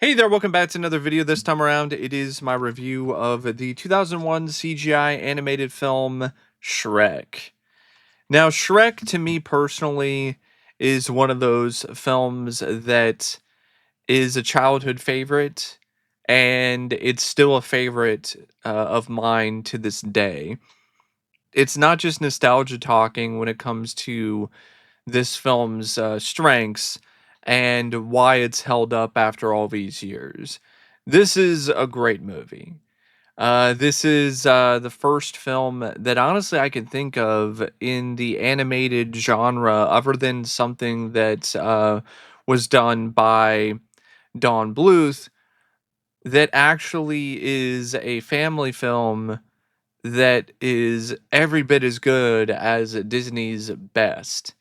Hey there, welcome back to another video. This time around, it is my review of the 2001 CGI animated film, Shrek. Now, Shrek, to me personally, is one of those films that is a childhood favorite, and it's still a favorite of mine to this day. It's not just nostalgia talking when it comes to this film's strengths and why it's held up after all these years. This is a great movie. This is the first film that honestly I can think of in the animated genre, other than something that was done by Don Bluth, that actually is a family film that is every bit as good as Disney's best.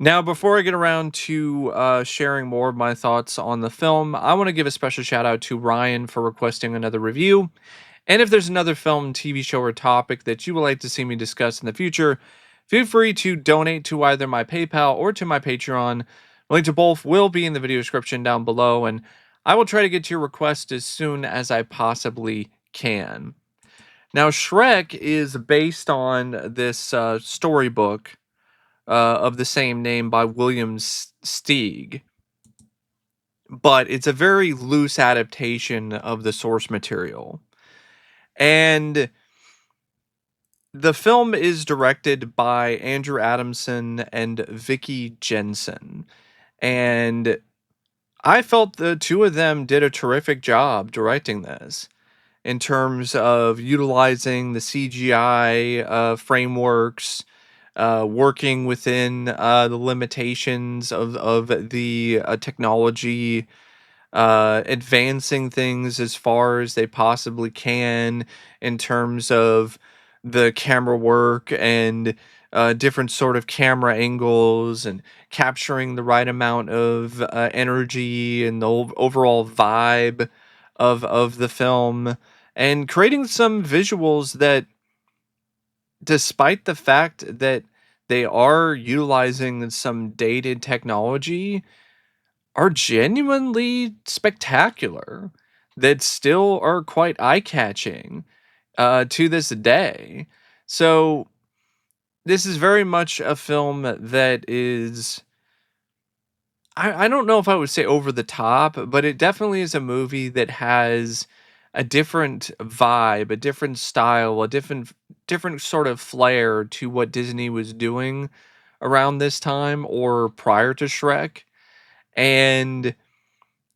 Now, before I get around to sharing more of my thoughts on the film, I want to give a special shout out to Ryan for requesting another review. And if there's another film, TV show, or topic that you would like to see me discuss in the future, feel free to donate to either my PayPal or to my Patreon. Link to both will be in the video description down below, and I will try to get to your request as soon as I possibly can. Now, Shrek is based on this storybook of the same name by William Steig, but it's a very loose adaptation of the source material. And the film is directed by Andrew Adamson and Vicky Jenson. And I felt the two of them did a terrific job directing this in terms of utilizing the CGI frameworks, working within the limitations of the technology, advancing things as far as they possibly can in terms of the camera work and different sort of camera angles and capturing the right amount of energy and the overall vibe of the film and creating some visuals that, despite the fact that they are utilizing some dated technology, are genuinely spectacular, that still are quite eye-catching to this day. So this is very much a film that is, I don't know if I would say over the top, but it definitely is a movie that has a different vibe, a different style, a different sort of flair to what Disney was doing around this time or prior to Shrek. And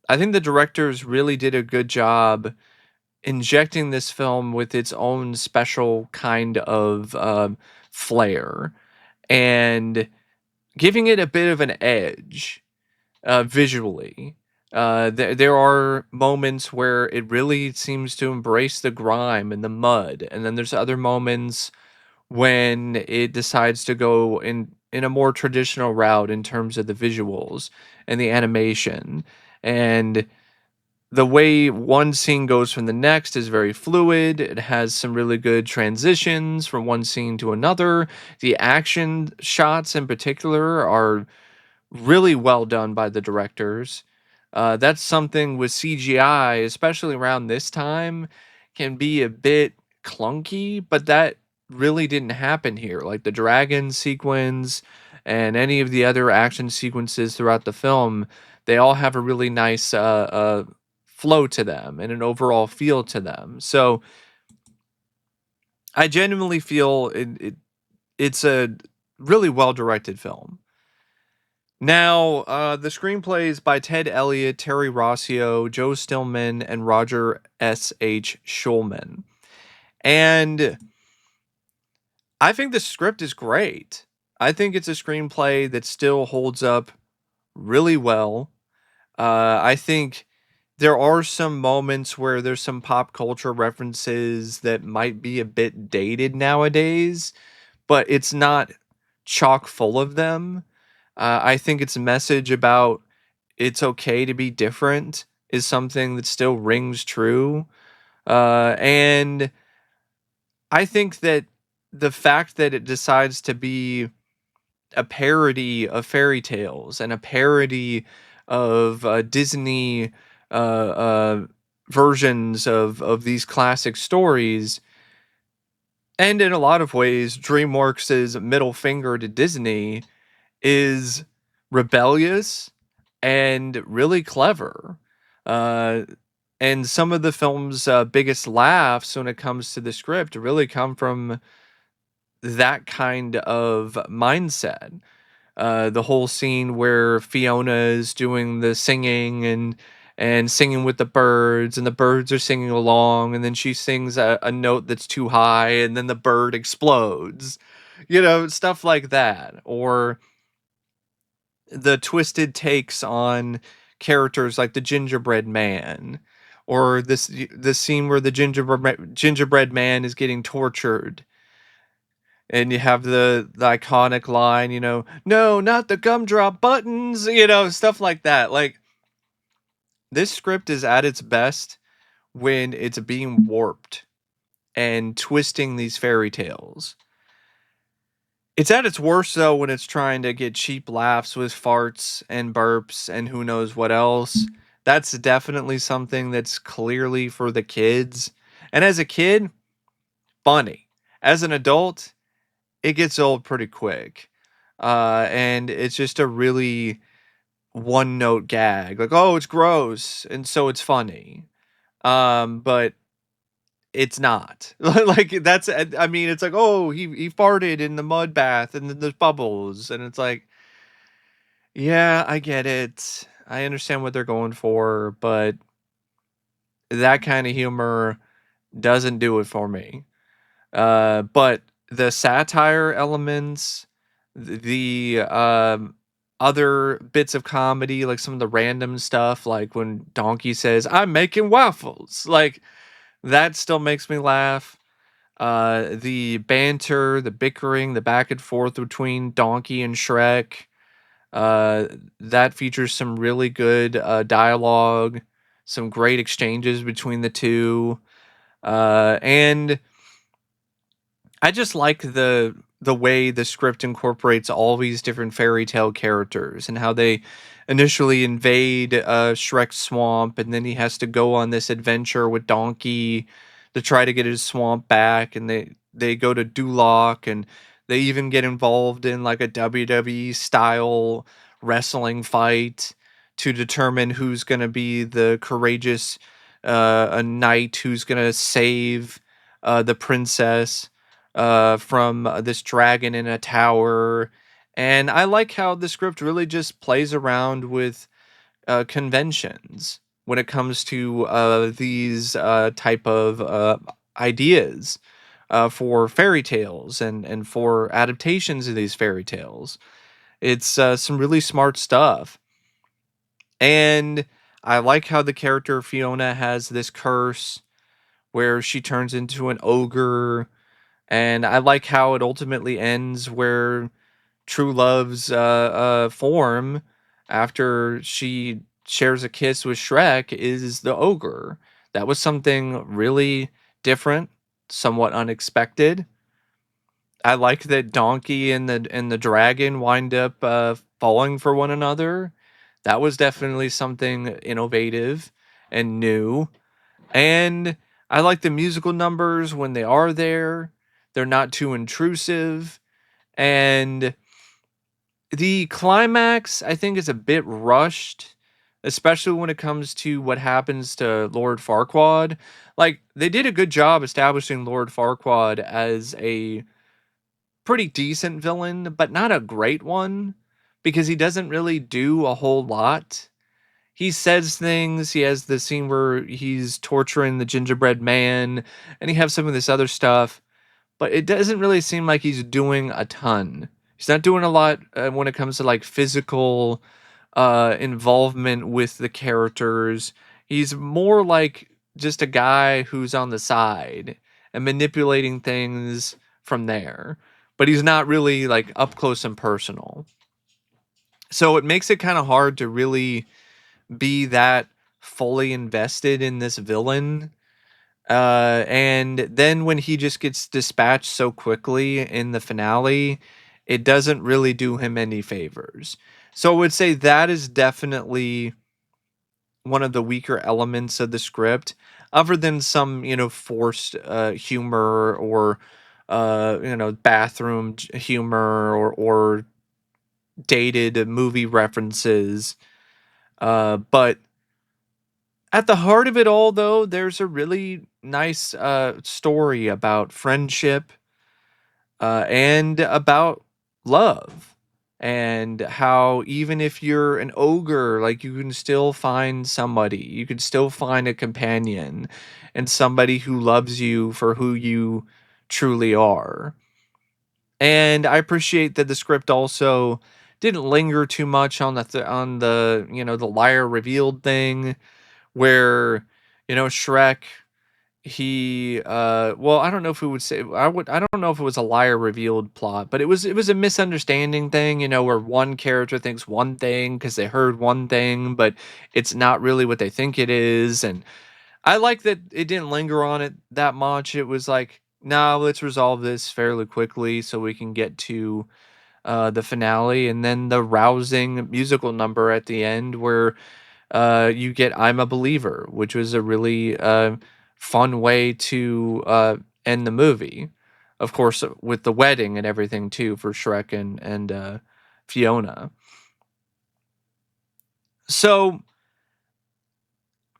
I think the directors really did a good job injecting this film with its own special kind of flair and giving it a bit of an edge visually. There are moments where it really seems to embrace the grime and the mud, and then there's other moments when it decides to go in a more traditional route in terms of the visuals and the animation. And the way one scene goes from the next is very fluid. It has some really good transitions from one scene to another. The action shots in particular are really well done by the directors. That's something with CGI, especially around this time, can be a bit clunky, but that really didn't happen here. Like the dragon sequence and any of the other action sequences throughout the film, they all have a really nice flow to them and an overall feel to them. So I genuinely feel it's a really well directed film. Now, the screenplay is by Ted Elliott, Terry Rossio, Joe Stillman, and Roger S.H. Schulman. And I think the script is great. I think it's a screenplay that still holds up really well. I think there are some moments where there's some pop culture references that might be a bit dated nowadays, but it's not chock full of them. I think its message about it's okay to be different is something that still rings true. And I think that the fact that it decides to be a parody of fairy tales and a parody of Disney uh, versions of these classic stories. And in a lot of ways, DreamWorks' middle finger to Disney is rebellious and really clever. Uh, and some of the film's biggest laughs when it comes to the script really come from that kind of mindset. The whole scene where Fiona is doing the singing and singing with the birds, and the birds are singing along, and then she sings a note that's too high, and then the bird explodes. Stuff like that. Or the twisted takes on characters like the gingerbread man, or this scene where the gingerbread man is getting tortured, and you have the iconic line, no, not the gumdrop buttons, stuff like that. Like, this script is at its best when it's being warped and twisting these fairy tales. It's at its worst though when it's trying to get cheap laughs with farts and burps and who knows what else. That's definitely something that's clearly for the kids. And as a kid, funny. As an adult, it gets old pretty quick. And it's just a really one note gag. Like, oh, it's gross, and so it's funny. But it's not. Like, that's, I mean, it's like, oh, he farted in the mud bath and then there's bubbles. And it's like, yeah, I get it. I understand what they're going for, but that kind of humor doesn't do it for me. But the satire elements, the other bits of comedy, like some of the random stuff, like when Donkey says, "I'm making waffles," like that still makes me laugh. The banter, the bickering, the back and forth between Donkey and Shrek, uh, that features some really good dialogue, some great exchanges between the two, and I just like the way the script incorporates all these different fairy tale characters and how they initially invade Shrek's swamp, and then he has to go on this adventure with Donkey to try to get his swamp back, and they go to Duloc, and they even get involved in like a WWE style wrestling fight to determine who's going to be the courageous a knight who's going to save the princess from this dragon in a tower. And I like how the script really just plays around with conventions when it comes to these type of ideas for fairy tales and for adaptations of these fairy tales. It's some really smart stuff. And I like how the character Fiona has this curse where she turns into an ogre, and I like how it ultimately ends where true love's form after she shares a kiss with Shrek is the ogre. That was something really different, somewhat unexpected. I like that Donkey and the dragon wind up falling for one another. That was definitely something innovative and new. And I like the musical numbers when they are there. They're not too intrusive. And the climax, I think, is a bit rushed, especially when it comes to what happens to Lord Farquaad. Like, they did a good job establishing Lord Farquaad as a pretty decent villain, but not a great one, because he doesn't really do a whole lot. He says things. He has the scene where he's torturing the gingerbread man, and he has some of this other stuff, but it doesn't really seem like he's doing a ton. He's not doing a lot when it comes to like physical involvement with the characters. He's more like just a guy who's on the side and manipulating things from there, but he's not really like up close and personal. So it makes it kind of hard to really be that fully invested in this villain. And then when he just gets dispatched so quickly in the finale, it doesn't really do him any favors. So I would say that is definitely one of the weaker elements of the script, other than some, forced humor or bathroom humor or dated movie references. But at the heart of it all, though, there's a really nice story about friendship and about love, and how even if you're an ogre, like, you can still find somebody, you can still find a companion and somebody who loves you for who you truly are. And I appreciate that the script also didn't linger too much on the the liar revealed thing, where Shrek, he well, I don't know if we would say, I don't know if it was a liar revealed plot, but it was a misunderstanding thing, where one character thinks one thing because they heard one thing, but it's not really what they think it is. And I like that it didn't linger on it that much. It was like, nah, let's resolve this fairly quickly so we can get to the finale, and then the rousing musical number at the end where you get "I'm a Believer," which was a really fun way to end the movie. Of course, with the wedding and everything too for Shrek and Fiona. So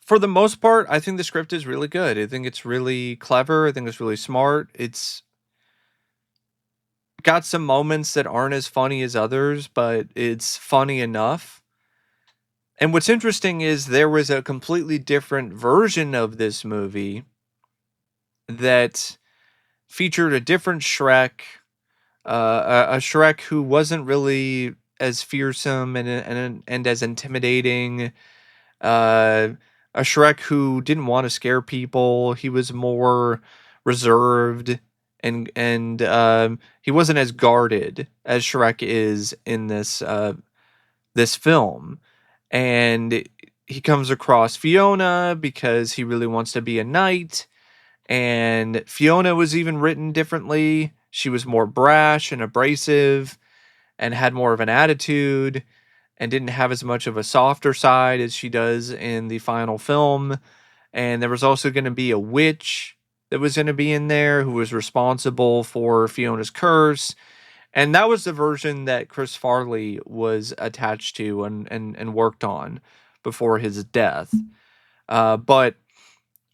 for the most part, I think the script is really good. I think it's really clever. I think it's really smart. It's got some moments that aren't as funny as others, but it's funny enough. And what's interesting is there was a completely different version of this movie that featured a different Shrek, a Shrek who wasn't really as fearsome and as intimidating, uh, a Shrek who didn't want to scare people. He was more reserved, and he wasn't as guarded as Shrek is in this film. And he comes across Fiona because he really wants to be a knight, and Fiona was even written differently. She was more brash and abrasive and had more of an attitude and didn't have as much of a softer side as she does in the final film. And there was also going to be a witch that was going to be in there who was responsible for Fiona's curse. And that was the version that Chris Farley was attached to and worked on before his death. But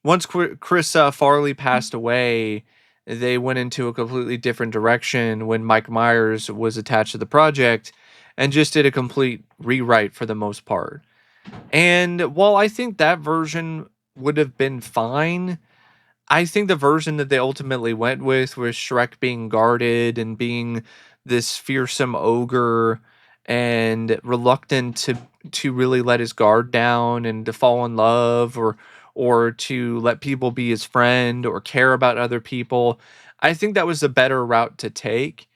once Chris Farley passed away, they went into a completely different direction when Mike Myers was attached to the project and just did a complete rewrite for the most part. And while I think that version would have been fine, I think the version that they ultimately went with was Shrek being guarded and being this fearsome ogre and reluctant to really let his guard down and to fall in love or to let people be his friend or care about other people. I think that was the better route to take,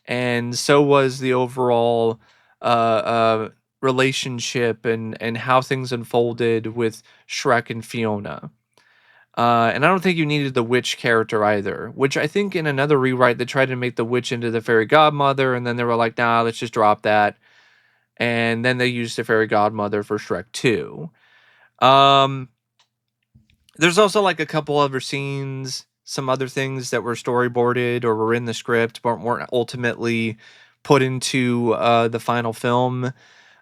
and so was the overall uh, uh, relationship and how things unfolded with Shrek and Fiona. And I don't think you needed the witch character either, which I think in another rewrite they tried to make the witch into the fairy godmother, and then they were like, nah, let's just drop that. And then they used the fairy godmother for Shrek 2. Um, there's also like a couple other scenes, some other things that were storyboarded or were in the script, but weren't ultimately put into the final film.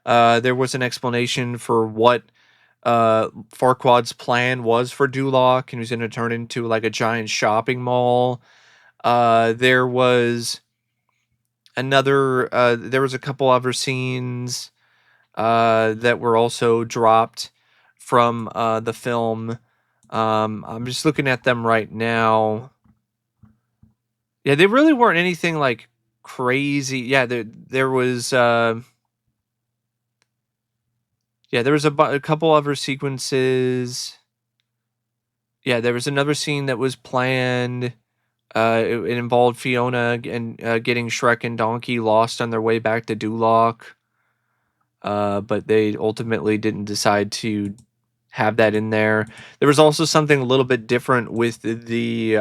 There was an explanation for what Farquaad's plan was for Duloc, and he was going to turn into like a giant shopping mall. There was there was a couple other scenes that were also dropped from the film. I'm just looking at them right now. Yeah, they really weren't anything like crazy. Yeah, there was yeah, there was a couple other sequences. Yeah, there was another scene that was planned. It involved Fiona and getting Shrek and Donkey lost on their way back to Duloc. But they ultimately didn't decide to have that in there. There was also something a little bit different with the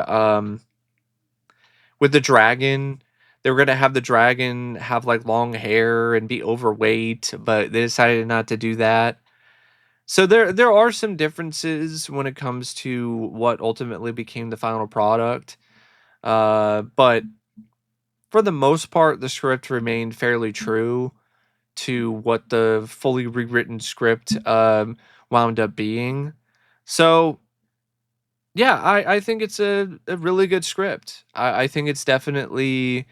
dragon. They were gonna have the dragon have like long hair and be overweight, but they decided not to do that. So there are some differences when it comes to what ultimately became the final product. But for the most part, the script remained fairly true to what the fully rewritten script wound up being. So yeah, I think it's a really good script. I think it's definitely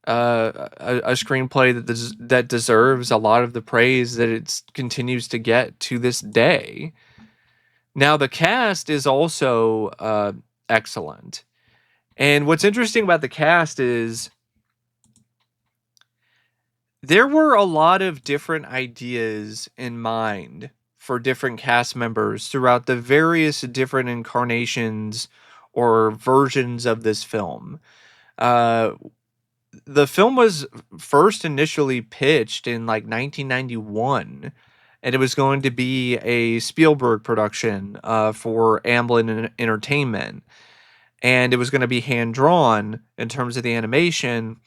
a screenplay that deserves a lot of the praise that it continues to get to this day. Now the cast is also excellent, and what's interesting about the cast is there were a lot of different ideas in mind for different cast members throughout the various different incarnations or versions of this film. Uh, the film was first initially pitched in like 1991, and it was going to be a Spielberg production for Amblin Entertainment, and it was going to be hand drawn in terms of the animation.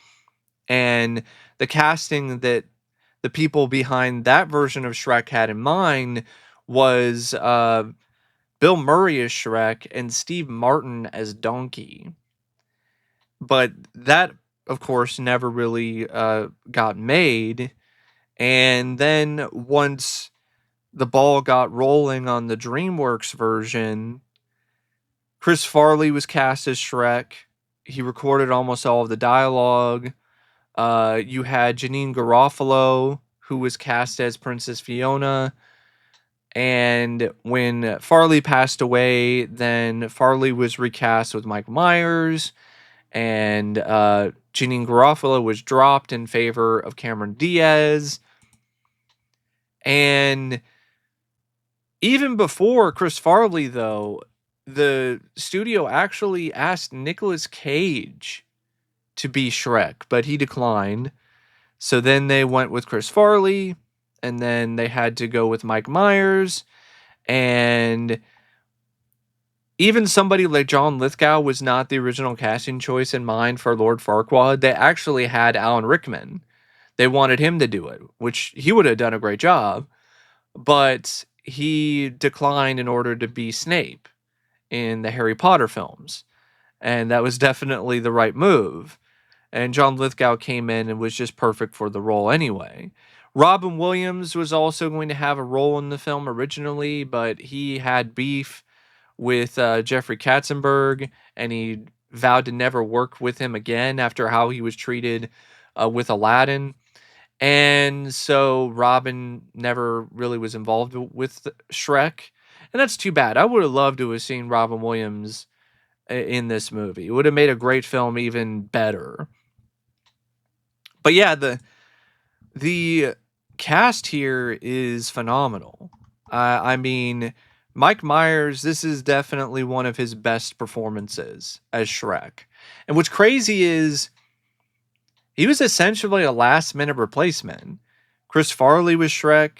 And the casting that the people behind that version of Shrek had in mind was Bill Murray as Shrek and Steve Martin as Donkey. But that, of course, never really got made. And then once the ball got rolling on the Dreamworks version, Chris Farley was cast as Shrek. He recorded almost all of the dialogue. You had Janine Garofalo, who was cast as Princess Fiona. And when Farley passed away, then Farley was recast with Mike Myers, and Janine Garofalo was dropped in favor of Cameron Diaz. And even before Chris Farley, though, the studio actually asked Nicolas Cage to be Shrek, but he declined. So then they went with Chris Farley, and then they had to go with Mike Myers. And even somebody like John Lithgow was not the original casting choice in mind for Lord Farquaad. They actually had Alan Rickman. They wanted him to do it, which he would have done a great job, but he declined in order to be Snape in the Harry Potter films. And that was definitely the right move. And John Lithgow came in and was just perfect for the role anyway. Robin Williams was also going to have a role in the film originally, but he had beef with Jeffrey Katzenberg, and he vowed to never work with him again after how he was treated with Aladdin. And so Robin never really was involved with Shrek. And that's too bad. I would have loved to have seen Robin Williams in this movie. It would have made a great film even better. But yeah, the cast here is phenomenal. I mean, Mike Myers, this is definitely one of his best performances as Shrek. And what's crazy is he was essentially a last minute replacement. Chris Farley was Shrek.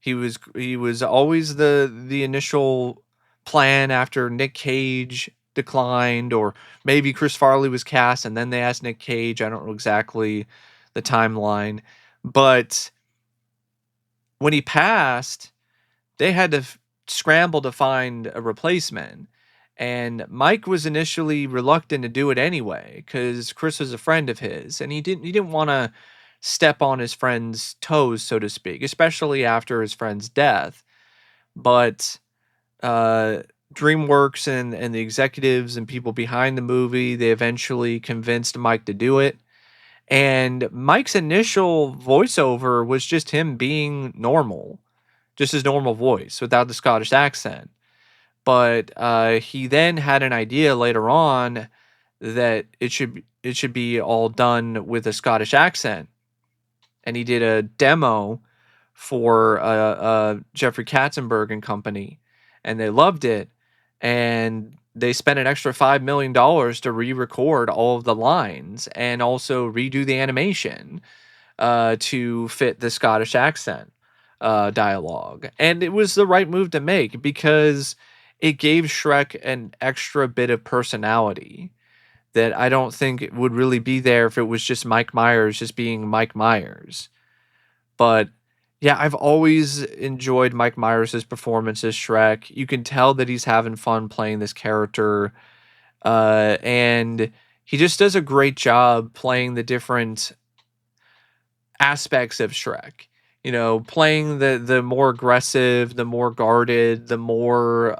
He was always the initial plan after Nick Cage declined, or maybe Chris Farley was cast and then they asked Nick Cage. I don't know exactly the timeline, but when he passed, they had to scramble to find a replacement. And Mike was initially reluctant to do it anyway because Chris was a friend of his, and he didn't want to step on his friend's toes, so to speak, especially after his friend's death. But uh, DreamWorks and the executives and people behind the movie, they eventually convinced Mike to do it. And Mike's initial voiceover was just him being normal, just his normal voice without the Scottish accent. But he then had an idea later on that it should be all done with a Scottish accent, and he did a demo for Jeffrey Katzenberg and company, and they loved it, and they spent an extra $5 million to re-record all of the lines and also redo the animation to fit the Scottish accent dialogue. And it was the right move to make because it gave Shrek an extra bit of personality that I don't think it would really be there if it was just Mike Myers just being Mike Myers. But Yeah, I've always enjoyed Mike Myers' performance as Shrek. You can tell that he's having fun playing this character, and he just does a great job playing the different aspects of Shrek. You know, playing the more aggressive, the more guarded, the more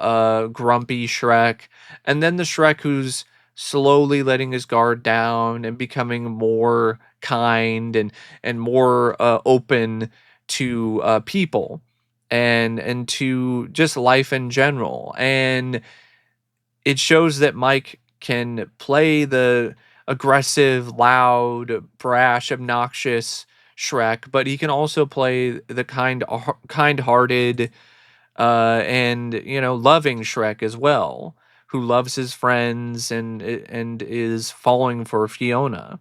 grumpy Shrek, and then the Shrek who's slowly letting his guard down and becoming more kind and more open to people and to just life in general. And it shows that Mike can play the aggressive, loud, brash, obnoxious Shrek, but he can also play the kind-hearted, and loving Shrek as well, who loves his friends and is falling for Fiona.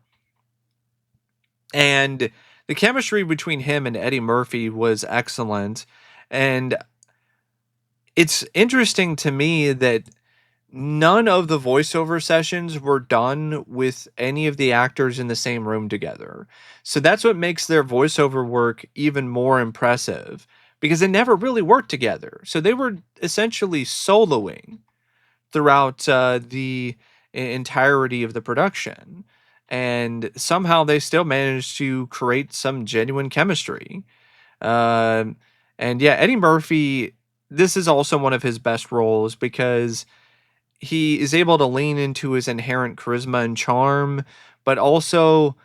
And the chemistry between him and Eddie Murphy was excellent, and it's interesting to me that none of the voiceover sessions were done with any of the actors in the same room together. So that's what makes their voiceover work even more impressive because they never really worked together. So they were essentially soloing throughout the entirety of the production. And somehow they still managed to create some genuine chemistry. Um and yeah, Eddie Murphy, this is also one of his best roles because he is able to lean into his inherent charisma and charm, but also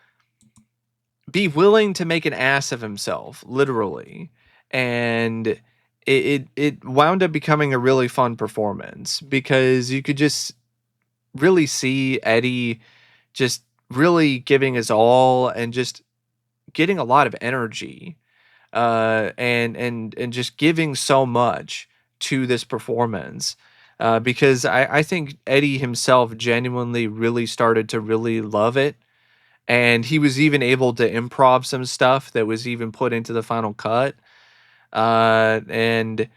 be willing to make an ass of himself, literally. And it wound up becoming a really fun performance because you could just really see Eddie just really giving his all and just getting a lot of energy, and just giving so much to this performance, because I think Eddie himself genuinely really started to really love it, and he was even able to improv some stuff that was even put into the final cut, and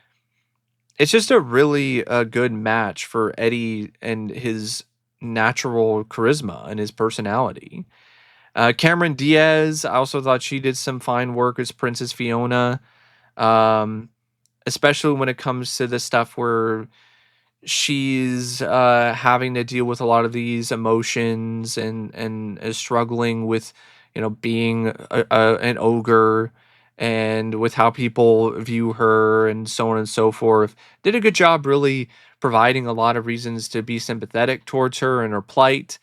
it's just a really good match for Eddie and his natural charisma and his personality. Cameron Diaz, I also thought she did some fine work as Princess Fiona, um, especially when it comes to the stuff where she's having to deal with a lot of these emotions and is struggling with, being an ogre and with how people view her and so on and so forth. Did a good job really providing a lot of reasons to be sympathetic towards her and her plight,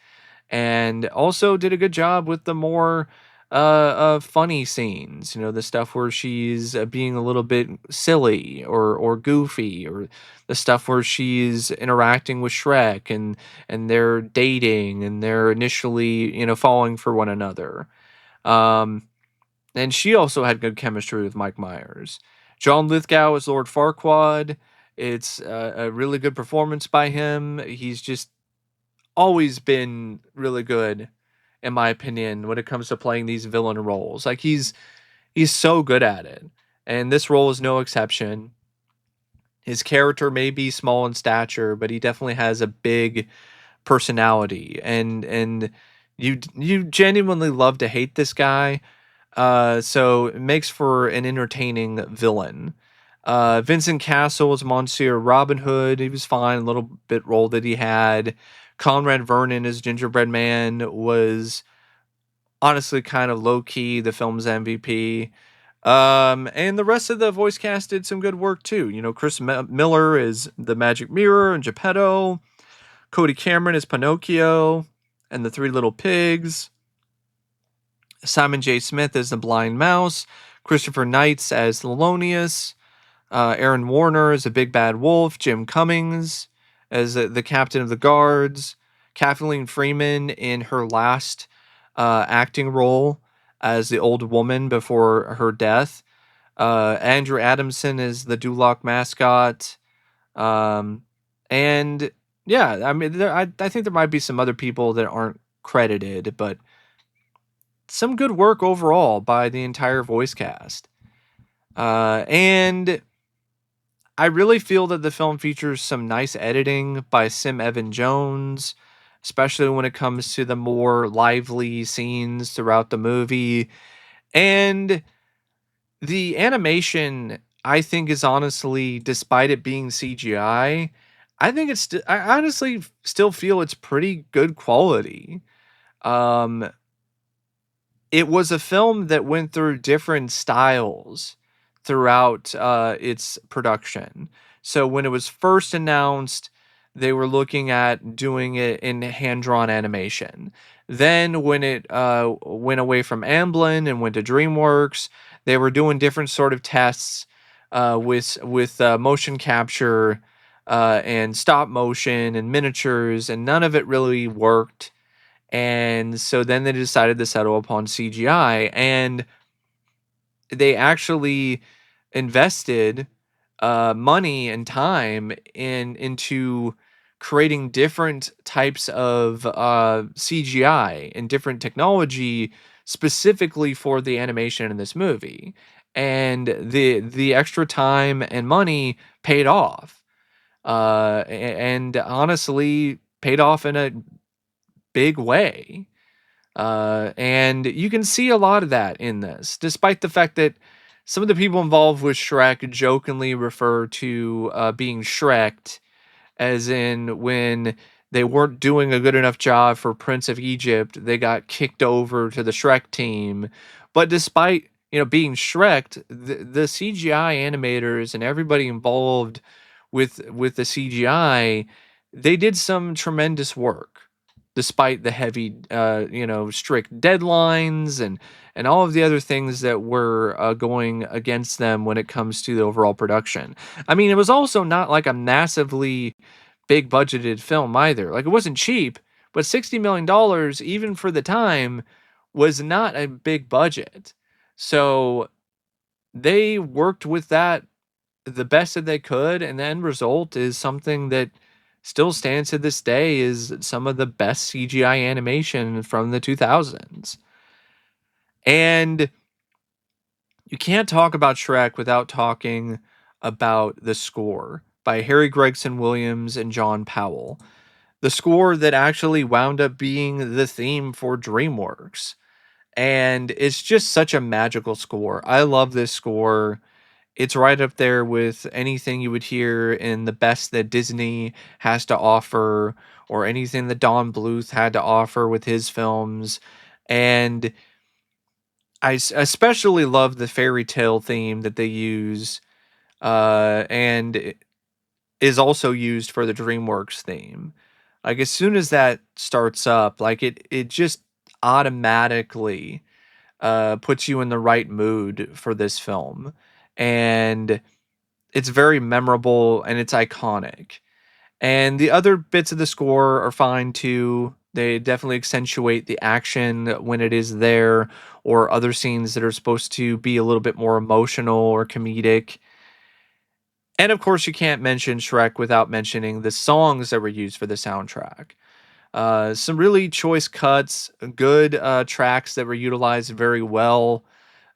and also did a good job with the more funny scenes. The stuff where she's being a little bit silly or goofy, or the stuff where she's interacting with Shrek and they're dating and they're initially falling for one another. Um, and she also had good chemistry with Mike Myers. John Lithgow as Lord Farquaad. It's a really good performance by him. He's just always been really good in my opinion when it comes to playing these villain roles. Like he's so good at it. And this role is no exception. His character may be small in stature, but he definitely has a big personality, and you genuinely love to hate this guy. So it makes for an entertaining villain. Vincent Castle was Monsieur Robin Hood. He was fine, a little bit role that he had. Conrad Vernon as Gingerbread Man was honestly kind of low key the film's MVP. And the rest of the voice cast did some good work too. Chris Miller is the Magic Mirror and Geppetto. Cody Cameron is Pinocchio and the Three Little Pigs. Simon J. Smith as the Blind Mouse. Christopher Knights as Thelonious. Aaron Warner as the Big Bad Wolf. Jim Cummings as the Captain of the Guards. Kathleen Freeman in her last acting role as the old woman before her death. Andrew Adamson is the Duloc mascot. Um, and yeah, I mean, I think there might be some other people that aren't credited, but some good work overall by the entire voice cast. And I really feel that the film features some nice editing by Sim Evan Jones, especially when it comes to the more lively scenes throughout the movie. And The animation, I think, is honestly, despite it being CGI, I think I honestly still feel it's pretty good quality. Um, it was a film that went through different styles throughout its production. So when it was first announced, they were looking at doing it in hand drawn animation. Then when it went away from Amblin and went to DreamWorks, they were doing different sort of tests with motion capture and stop motion and miniatures, and none of it really worked, and so then they decided to settle upon CGI, and they actually invested money and time into creating different types of CGI and different technology specifically for the animation in this movie. And the extra time and money paid off. And honestly paid off in a big way. And you can see a lot of that in this, despite the fact that some of the people involved with Shrek jokingly refer to being Shreked, as in when they weren't doing a good enough job for Prince of Egypt, they got kicked over to the Shrek team. But despite being Shreked, the CGI animators and everybody involved with the CGI, they did some tremendous work despite the heavy strict deadlines and all of the other things that were going against them when it comes to the overall production. I mean, it was also not like a massively big budgeted film either. Like, it wasn't cheap, but $60 million, even for the time, was not a big budget. So they worked with that the best that they could, and the end result is something that still stands to this day is some of the best CGI animation from the 2000s. And you can't talk about Shrek without talking about the score by Harry Gregson Williams and John Powell. The score that actually wound up being the theme for DreamWorks. And it's just such a magical score. I love this score. It's right up there with anything you would hear in the best that Disney has to offer, or anything that Don Bluth had to offer with his films. And especially love the fairy tale theme that they use, and it is also used for the DreamWorks theme. Like, as soon as that starts up, like it just automatically puts you in the right mood for this film. And it's very memorable and it's iconic. And the other bits of the score are fine too. They definitely accentuate the action when it is there, or other scenes that are supposed to be a little bit more emotional or comedic. And of course, you can't mention Shrek without mentioning the songs that were used for the soundtrack. Some really choice cuts, good tracks that were utilized very well.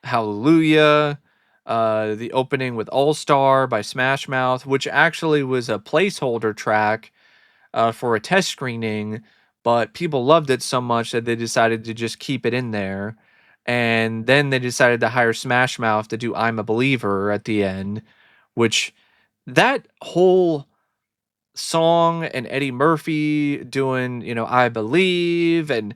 Hallelujah, the opening with All Star by Smash Mouth, which actually was a placeholder track for a test screening, but people loved it so much that they decided to just keep it in there. And then they decided to hire Smash Mouth to do I'm a Believer at the end, which that whole song and Eddie Murphy doing, I Believe, and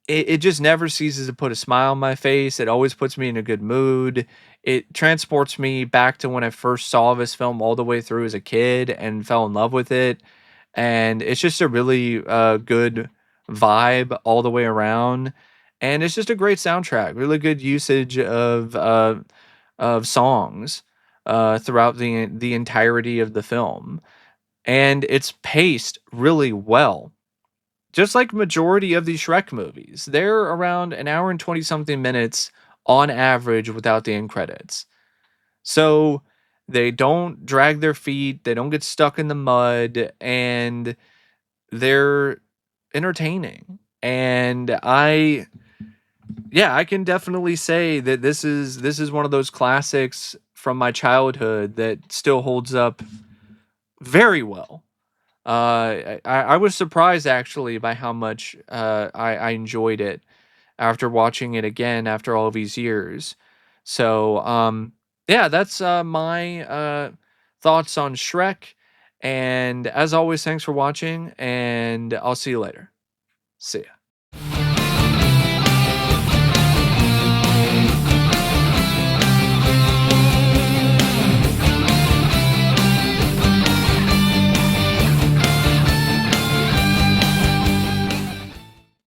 it just never ceases to put a smile on my face. It always puts me in a good mood. It transports me back to when I first saw this film all the way through as a kid and fell in love with it. And it's just a really good vibe all the way around. And it's just a great soundtrack. Really good usage of songs throughout the entirety of the film, and it's paced really well. Just like majority of these Shrek movies, they're around an hour and 20 something minutes on average without the end credits. So they don't drag their feet, they don't get stuck in the mud, and they're entertaining. And I can definitely say that this is one of those classics from my childhood that still holds up very well. I was surprised actually by how much I enjoyed it after watching it again after all these years. So, yeah, that's my thoughts on Shrek. And as always, thanks for watching, and I'll see you later. See ya.